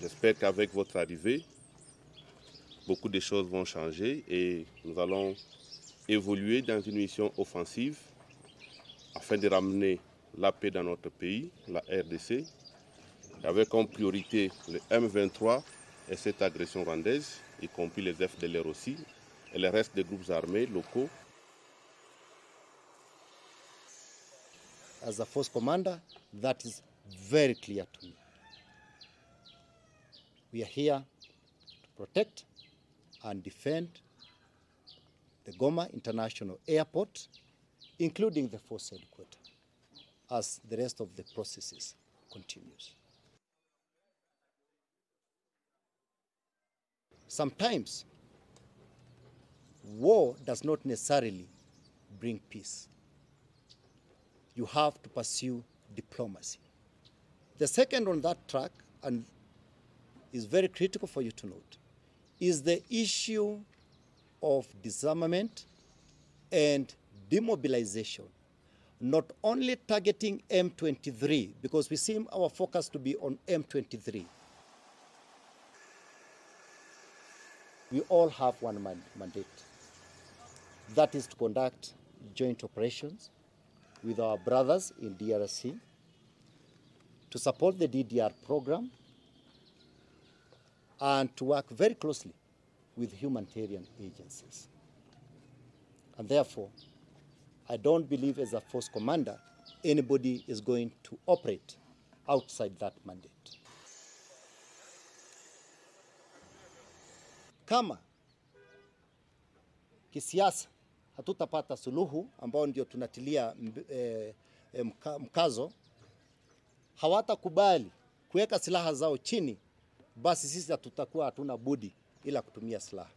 J'espère qu'avec votre arrivée, beaucoup de choses vont changer et nous allons évoluer dans une mission offensive afin de ramener la paix dans notre pays, la RDC, avec en priorité le M23 et cette agression rwandaise, y compris les FDLR aussi, et le reste des groupes armés locaux. As a force commander, that is very clear to me. We are here to protect and defend the Goma International Airport, including the force headquarters, as the rest of the processes continues. Sometimes, war does not necessarily bring peace. You have to pursue diplomacy. The second on that track, and is very critical for you to note, is the issue of disarmament and demobilization, not only targeting M23, because we seem our focus to be on M23. We all have one mandate. That is to conduct joint operations with our brothers in DRC, to support the DDR program, and to work very closely with humanitarian agencies. And therefore, I don't believe as a force commander, anybody is going to operate outside that mandate. Kama kisiasa hatutapata suluhu ambao ndio tunatilia mkazo, hawatakubali kuweka silaha zao chini, basi sisi tutakuwa hatuna budi ila kutumia silaha.